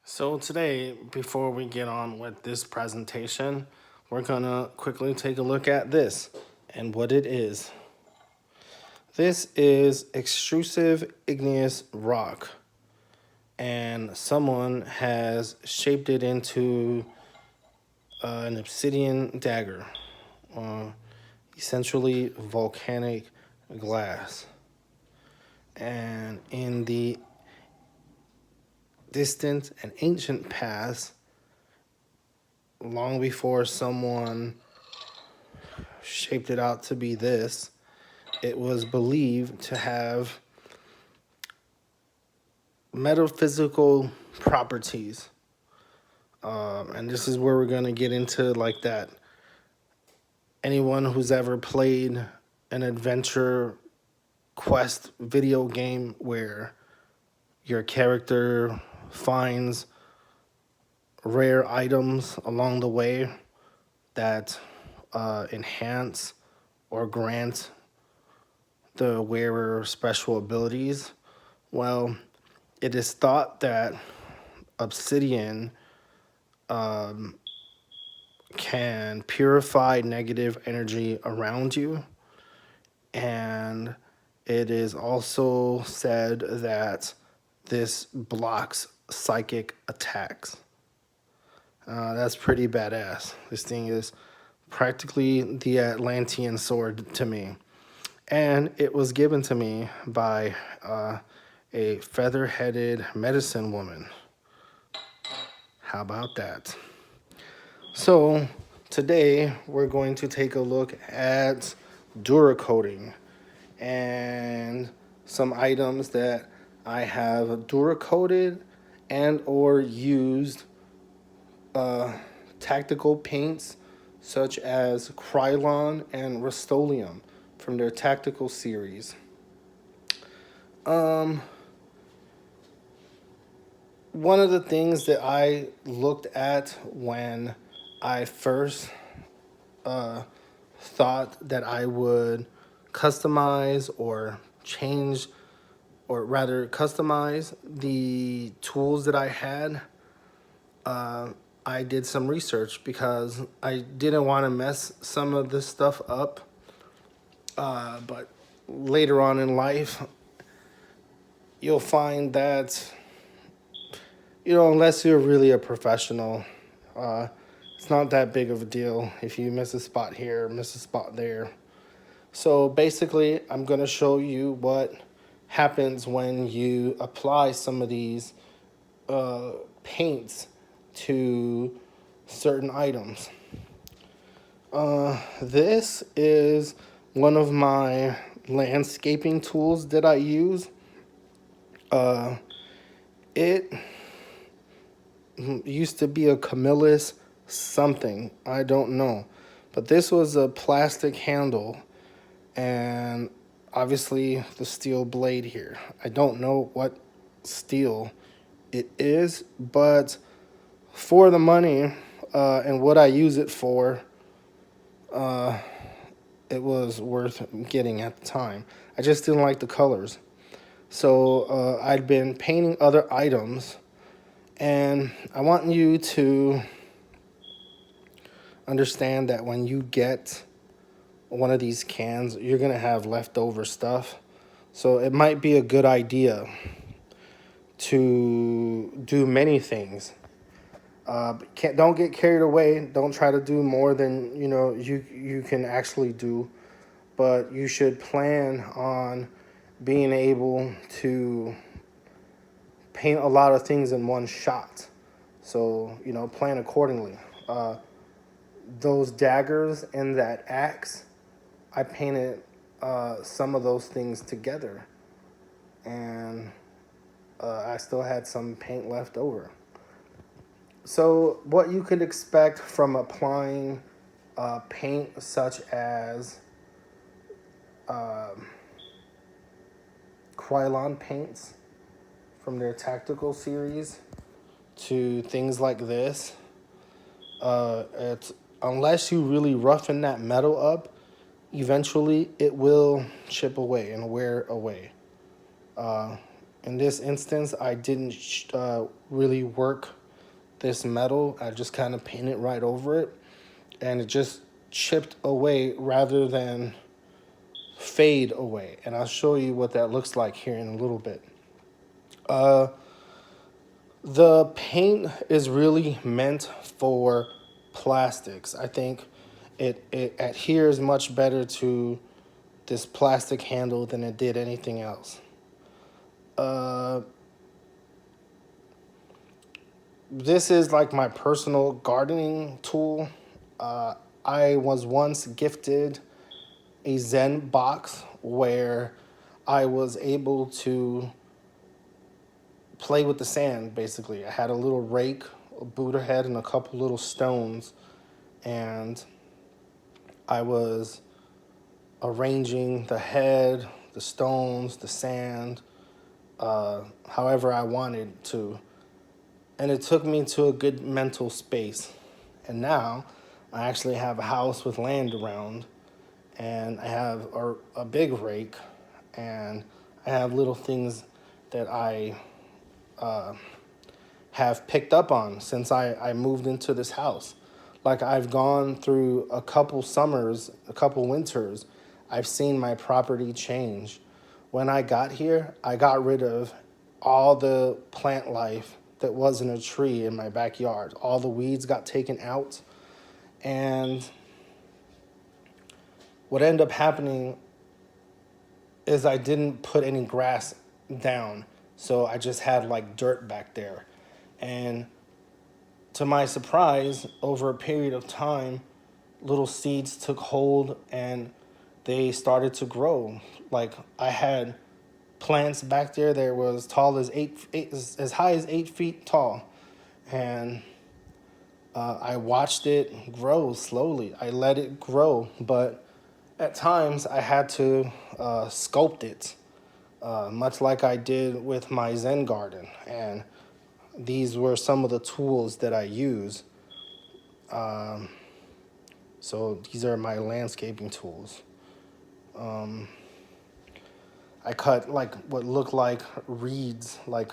So today, before we get on with this presentation, we're gonna quickly take a look at this and what it is. This is extrusive igneous rock, and someone has shaped it into an obsidian dagger, uh, essentially volcanic glass. And in the distant and ancient past, long before someone shaped it out to be this, it was believed to have metaphysical properties. And this is where we're going to get into like that. Anyone who's ever played an adventure quest video game where your character finds rare items along the way that enhance or grant the wearer special abilities. Well, it is thought that obsidian can purify negative energy around you, and it is also said that this blocks psychic attacks. That's pretty badass. This thing is practically the Atlantean sword to me. And it was given to me by a feather-headed medicine woman. How about that? So today we're going to take a look at Duracoating and some items that I have Duracoated and or used tactical paints such as Krylon and Rust-Oleum from their tactical series. One of the things that I looked at when I first thought that I would customize or change, or rather customize the tools that I had, I did some research because I didn't want to mess some of this stuff up. But later on in life, you'll find that, unless you're really a professional, it's not that big of a deal if you miss a spot here, miss a spot there. So basically, I'm going to show you what happens when you apply some of these paints to certain items. This is one of my landscaping tools that I use. It used to be a Camillus something, I don't know, but this was a plastic handle and obviously the steel blade here. I don't know what steel it is, but for the money and what I use it for, it was worth getting at the time. I just didn't like the colors. So I'd been painting other items, and I want you to understand that when you get one of these cans, you're going to have leftover stuff. So it might be a good idea to do many things. Don't get carried away. Don't try to do more than you can actually do. But you should plan on being able to paint a lot of things in one shot. So, plan accordingly. Those daggers and that axe, I painted some of those things together. And I still had some paint left over. So what you could expect from applying paint such as Krylon paints from their tactical series to things like this, it's unless you really roughen that metal up, eventually it will chip away and wear away. In this instance, I didn't really work this metal. I just kind of painted right over it, and it just chipped away rather than fade away. And I'll show you what that looks like here in a little bit. Uh, the paint is really meant for plastics. I think it adheres much better to this plastic handle than it did anything else. Uh, this is like my personal gardening tool. Uh, I was once gifted a Zen box where I was able to play with the sand, basically. I had a little rake, a Buddha head, and a couple little stones, and I was arranging the head, the stones, the sand, however I wanted to. And it took me to a good mental space. And now I actually have a house with land around, and I have a big rake, and I have little things that I have picked up on since I moved into this house. Like, I've gone through a couple summers, a couple winters. I've seen my property change. When I got here, I got rid of all the plant life that wasn't a tree in my backyard. All the weeds got taken out. And what ended up happening is I didn't put any grass down. So I just had like dirt back there. And to my surprise, over a period of time, little seeds took hold and they started to grow. Like, I had plants back there that were as tall as as high as 8 feet tall, and I watched it grow slowly. I let it grow, but at times I had to sculpt it, much like I did with my Zen garden. And these were some of the tools that I use. So these are my landscaping tools. I cut like what looked like reeds, like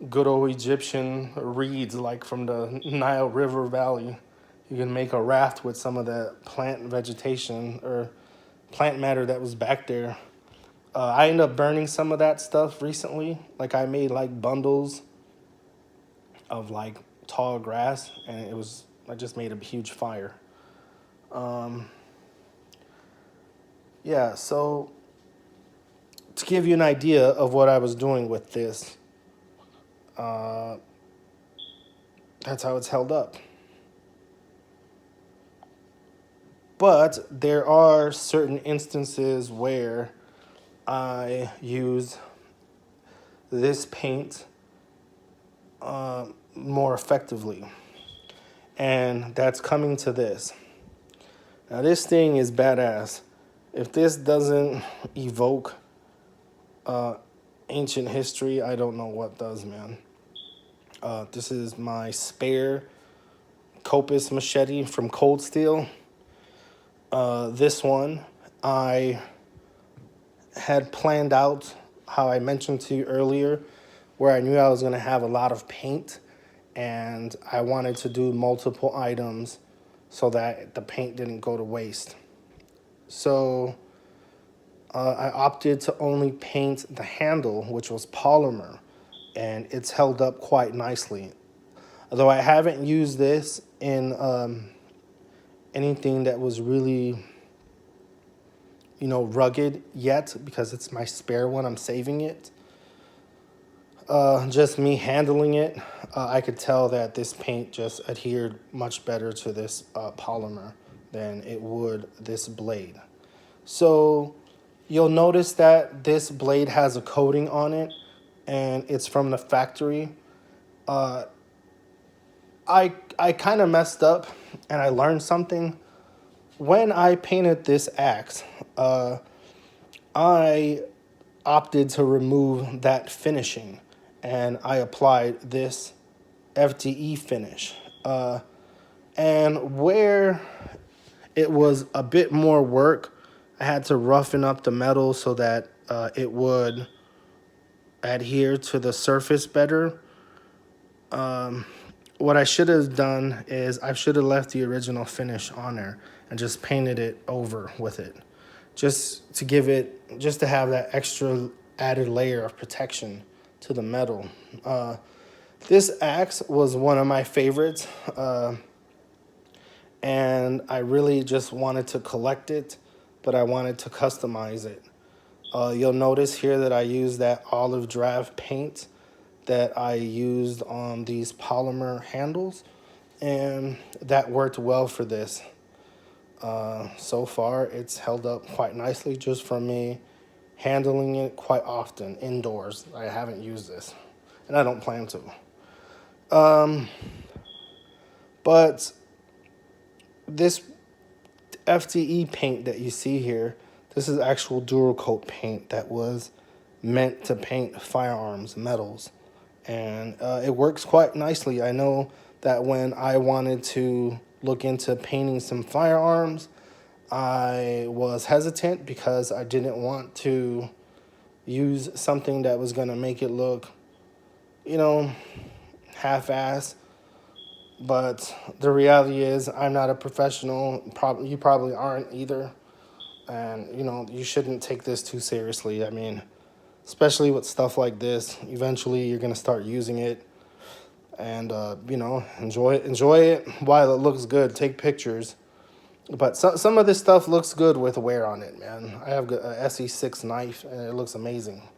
good old Egyptian reeds, like from the Nile River Valley. You can make a raft with some of that plant vegetation or plant matter that was back there. I ended up burning some of that stuff recently. Like, I made like bundles of like tall grass, and I just made a huge fire. Yeah, so to give you an idea of what I was doing with this, that's how it's held up. But there are certain instances where I use this paint more effectively. And that's coming to this. Now, this thing is badass. If this doesn't evoke ancient history, I don't know what does, man. This is my spare Copus machete from Cold Steel. This one, I had planned out, how I mentioned to you earlier, where I knew I was going to have a lot of paint, and I wanted to do multiple items so that the paint didn't go to waste. So I opted to only paint the handle, which was polymer, and it's held up quite nicely. Although I haven't used this in anything that was really, rugged yet, because it's my spare one. I'm saving it. Just me handling it, I could tell that this paint just adhered much better to this polymer than it would this blade. So you'll notice that this blade has a coating on it, and it's from the factory. I kind of messed up, and I learned something. When I painted this axe, I opted to remove that finishing, and I applied this FDE finish. And where it was a bit more work, I had to roughen up the metal so that it would adhere to the surface better. What I should have done is I should have left the original finish on there and just painted it over with it, just to have that extra added layer of protection to the metal. This axe was one of my favorites, and I really just wanted to collect it, but I wanted to customize it. You'll notice here that I used that olive drab paint that I used on these polymer handles, and that worked well for this. So far, it's held up quite nicely just from me handling it quite often indoors. I haven't used this, and I don't plan to. But this FTE paint that you see here, this is actual Duracoat paint that was meant to paint firearms, metals. And it works quite nicely. I know that when I wanted to look into painting some firearms, I was hesitant because I didn't want to use something that was going to make it look, you know, half-ass. But the reality is I'm not a professional. You probably aren't either. And, you shouldn't take this too seriously. I mean, especially with stuff like this, eventually you're going to start using it. And, enjoy it while it looks good. Take pictures. But some of this stuff looks good with wear on it, man. I have a SE6 knife, and it looks amazing.